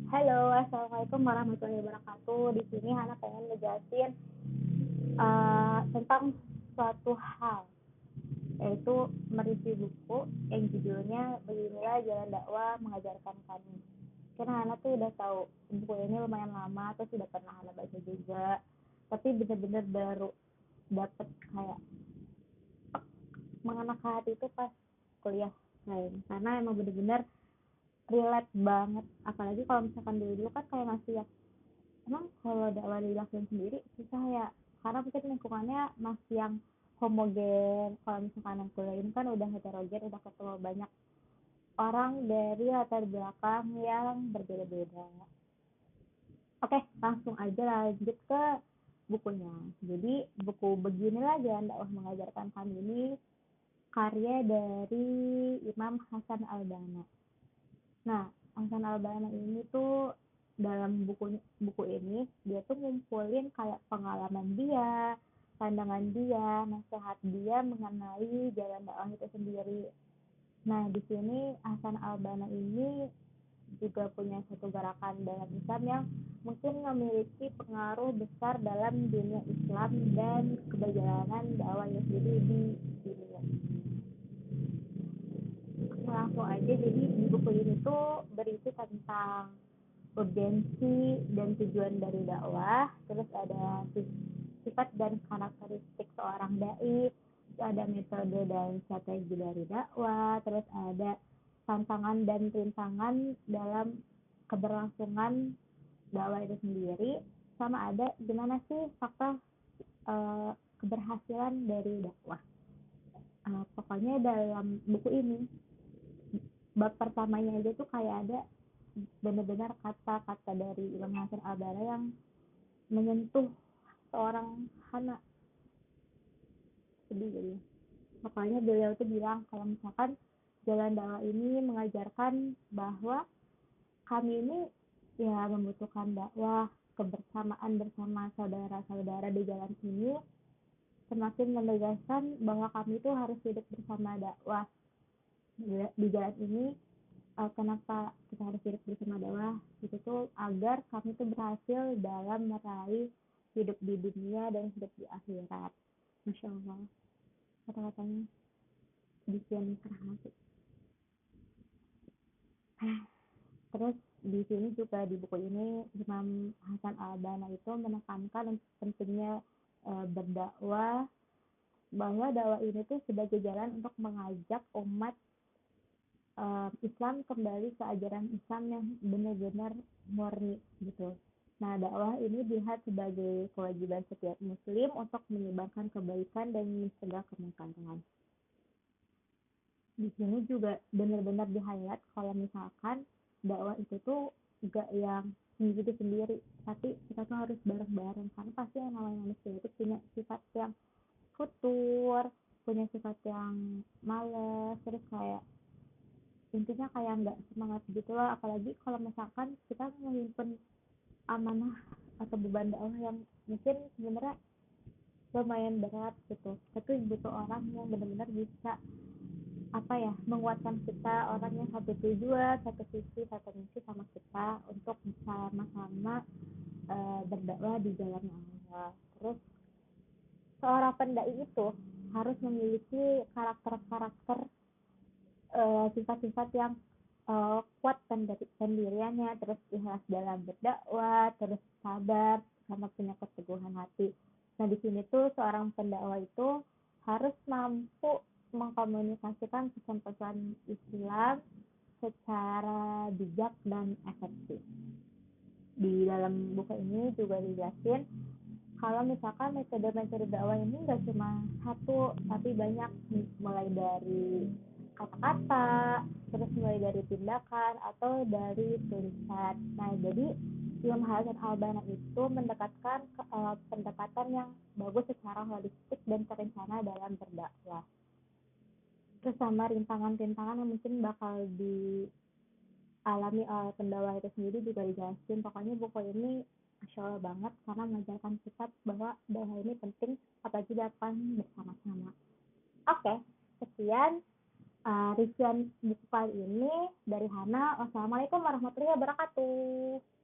Halo, assalamualaikum warahmatullahi wabarakatuh. Di sini Hana pengen ngejelasin tentang suatu hal, yaitu mereview buku yang judulnya Beginilah Jalan Dakwah Mengajarkan Kami. Karena Hana tuh udah tahu buku ini lumayan lama, terus sudah pernah Hana baca juga, tapi bener-bener baru dapet kayak mengena ke hati itu pas kuliah lain. Karena emang bener-bener relate banget, apalagi kalau misalkan dulu kan kayak masih ya emang kalau dakwah dilakukan sendiri susah ya, karena mungkin lingkungannya masih yang homogen. Kalau misalkan yang kuliah ini kan udah heterogen, udah ketemu banyak orang dari latar belakang yang berbeda-beda. Oke, langsung aja lanjut ke bukunya. Jadi buku Beginilah Jalan Dakwah Mengajarkan Kami ini karya dari Imam Hasan Al-Banna. Nah, Hasan Al-Banna ini tuh dalam buku ini dia tuh ngumpulin kayak pengalaman dia, pandangan dia, nasihat dia mengenai jalan dakwah itu sendiri. Nah, di sini Hasan Al-Banna ini juga punya satu gerakan dalam Islam yang mungkin memiliki pengaruh besar dalam dunia Islam dan keberjalanan dakwah sendiri di dunia. Langsung aja, jadi di buku ini tuh berisi tentang urgensi dan tujuan dari dakwah, terus ada sifat dan karakteristik seorang dai, ada metode dan strategi dari dakwah, terus ada tantangan dan rintangan dalam keberlangsungan dakwah itu sendiri, sama ada gimana sih faktor keberhasilan dari dakwah. Pokoknya dalam buku ini bab pertamanya aja tuh kayak ada benar-benar kata-kata dari Imam Hasan Al-Banna yang menyentuh seorang Hana sedih jadi. Makanya beliau tuh bilang kalau misalkan jalan dakwah ini mengajarkan bahwa kami ini ya membutuhkan dakwah, kebersamaan bersama saudara-saudara di jalan ini, semakin menegaskan bahwa kami itu harus hidup bersama dakwah di jalan ini. Kenapa kita harus hidup bersama dakwah itu tuh agar kami tuh berhasil dalam meraih hidup di dunia dan hidup di akhirat. Masya Allah, kata-katanya bikin terharu. Terus di sini juga di buku ini Imam Hasan Al-Banna itu menekankan pentingnya berdakwah, bahwa dakwah ini tuh sebagai jalan untuk mengajak umat Islam kembali ke ajaran Islam yang benar-benar murni gitu. Nah, dakwah ini dilihat sebagai kewajiban setiap muslim untuk menyebarkan kebaikan dan mencegah kemungkaran. Di sini juga benar-benar di-highlight kalau misalkan dakwah itu tuh gak yang sendiri-sendiri, tapi kita tuh harus bareng-bareng, karena pasti yang namanya manusia itu punya sifat yang futur, punya sifat yang malas, terus kayak intinya kayak nggak semangat gitu loh. Apalagi kalau misalkan kita memimpin amanah atau beban dakwah yang mungkin sebenarnya lumayan berat gitu, itu butuh orang yang benar-benar bisa menguatkan kita, orang yang satu tujuan, satu visi, satu misi sama kita untuk sama-sama berdakwah di jalan Allah. Terus seorang pendai itu harus memiliki karakter-karakter sifat-sifat yang kuat pendiriannya, terus ikhlas dalam berdakwah, terus sabar sama punya keteguhan hati. Nah, di sini tuh seorang pendakwah itu harus mampu mengkomunikasikan pesan-pesan Islam secara bijak dan efektif. Di dalam buku ini juga dijelasin kalau misalkan metode-metode dakwah ini nggak cuma satu, tapi banyak, mulai dari kata-kata, terus mulai dari tindakan atau dari tulisan. Nah, jadi Imam Hasan Al-Banna itu mendekatkan pendekatan yang bagus secara holistik dan terencana dalam berdakwah. Terus sama rintangan-rintangan yang mungkin bakal dialami oleh pendakwah itu sendiri juga dijelasin. Pokoknya buku ini Masya Allah banget, karena mengajarkan kita bahwa dakwah ini penting apalagi dilakukan bersama-sama. Oke, sekian review buku kali ini dari Hana. Wassalamualaikum warahmatullahi wabarakatuh.